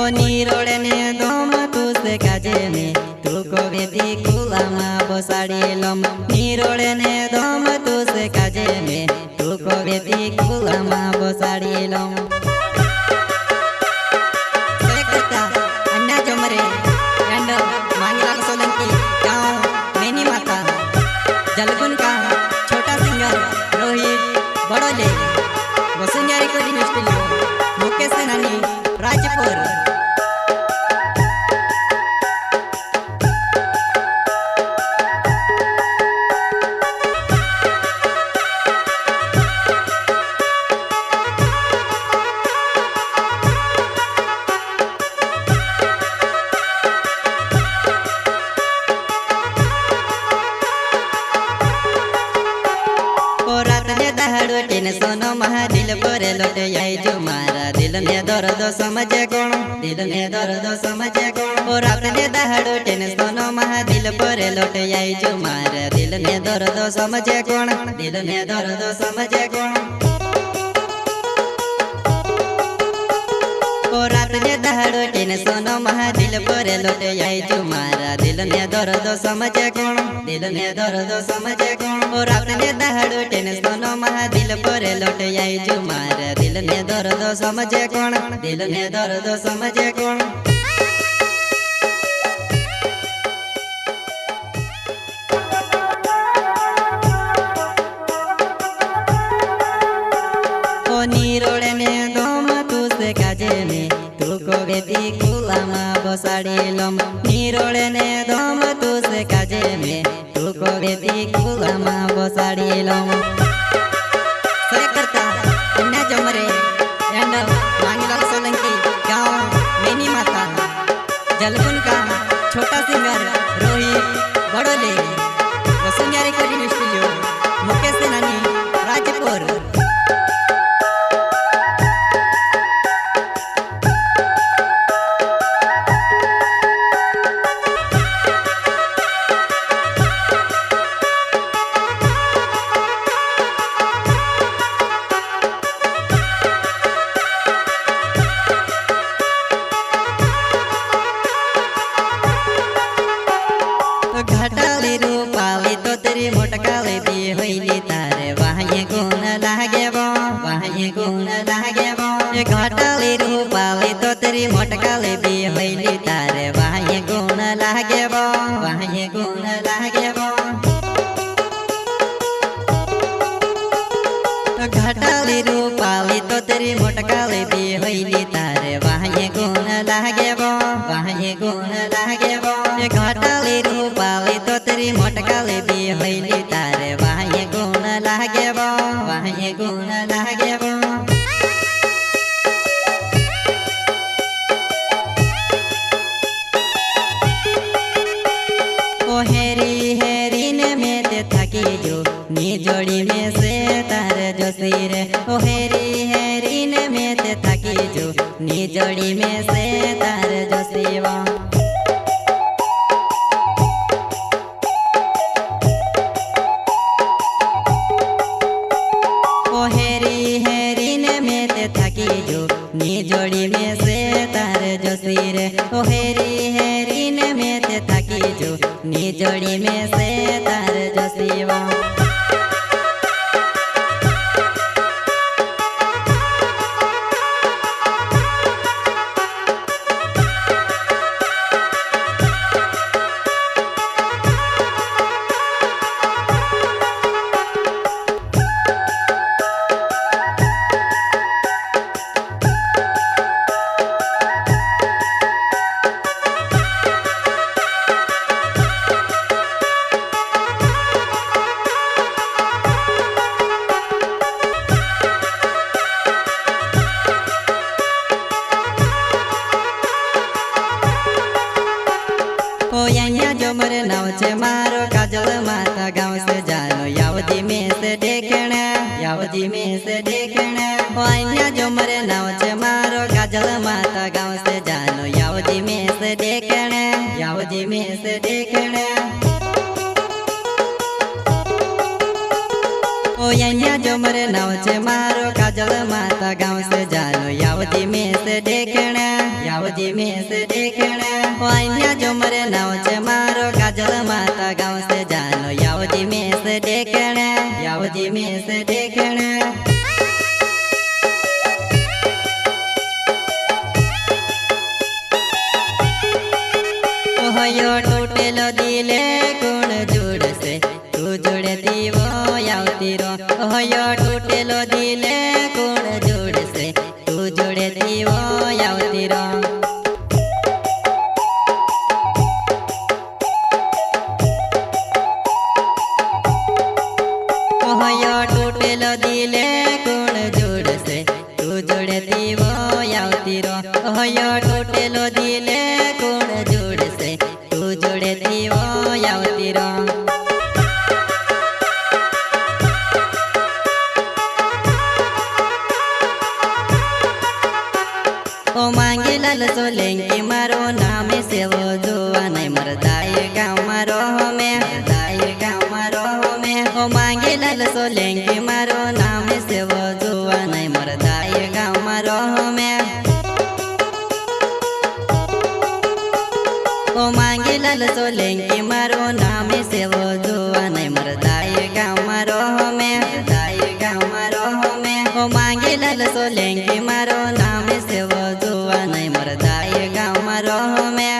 नीरोड़े ने दोम तू से काजे में तू को वेदी कुलामा बसाड़ी लम नीरोड़े ने दोम तू से काजे में तू को वेदी कुलामा बसाड़ी लम सेकता अन्ना जमरे एंड मांगला सोलंकी गांव मेनी माता जलगुन का छोटा singer Rohit Badole Vasundhara recording studio Mukesh सेनानी राजपुर सोनो महा दिल पर लौटे आई जो मारा दिल ने दर्द समझे कौन दिल ने दर्द समझे कौन और अपने दहाड़ो टेन सोनो महा दिल पर लौटे आई जो मारा दिल ने दर्द समझे कौन दिल ने दर्द समझे कौन और अपने दहाड़ो टेन सोनो महा दिल पर लौटे आई जो मारा दिल ने दर्द समझे कौन दिल ने दर्द समझे कौन और अपने दहाड़ो टेन सोनो महा दिल पर लौटे आई जो मारा दिल ने दर्द समझे कौन दिल ने दर्द समझे कौन ओ नीरोड़े ने दोम तू से काजे में तू को वेदी कुलामा बसाड़ी लम नीरोड़े ने दोम तू से काजे में तू को वेदी कुलामा बसाड़ी लम से करता अन्ना जमरे एंड मांगला सोलंकी गांव मेनी माता जलगुन का छोटा singer Rohit Badole Vasundhara recording studio Mukesh सेनानी राजपुर घटाली रूपाली तो तेरी मोटकाली दी होइली तारे वहां गुण लागे वो वहां गुण लागे वो घटाली रूपाली तो तेरी मोटकाली दी होइली तारे वहां गुण लागे वो वहां गुण लागे वो घटाली रूपाली तो तेरी मोटकाली दी होइली तारे वहां गुण लागे वो वहां गुण लागे वो घटाली रूपाली तो तेरी मोटकाली दी होइली तारे वहां गुण लागे वो वहां गुण लागे वो ओ हेरी हेरी ने में ते थकी जो नी जोड़ी में से तारे जो सिर ओ हेरी हेरी ने में ते थकी जो नी जोड़ी में से तारे जो सिवा नी जोड़ी में से तारे जो सिर ओ हेरी हेरी ने में ते थकी जो नी जोड़ी में से तारे जो सिवा जोमर नाव छे मारो काजल माता गाँव से जानो यावदी में से देखना यावदी में से देखना ओ जोमर नाव छे मारो काजल माता गाँव से जानो यावदी में से देखना यावदी में से देखना ओ जोमर नाव छे मारो काजल माता गाँव से जानो यावदी में से देखना यावजी में से देखने वाइन्या जो मरे नाव छे मारो काजल माता गाँव से जानो यावजी में से देखने यावजी में से देखने ओहो टूटेलो दिले गुण जुड़ से तू जुड़े दीवो यावती रो ओहो टूटेलो दिले गुण जुड़ से तू जुड़े दीवो यावती रो ओहो टूटेलो दिले गुण जुड़ से तू जुड़े दीवो यावती रो ओहो टूटेलो दिले गुण जुड़ से तू जुड़े दीवो यावती रो ओ मांगे लाल सोलंकी मारो नाम से वो जुआ नहीं मरदाए गाँव मारो में मरदाए गाँव मारो में ओ मांगे लाल सोलंकी मारो नाम से वो जुआ नहीं मरदाए गाँव मारो में ओ मांगे लाल सोलंकी मारो नाम से वो जुआ नहीं मरदाए गाँव मारो में मरदाए गाँव मारो में ओ मांगे लाल सोलंकी मारो नाम से वो जुआ नहीं मरदाए गाँव मारो में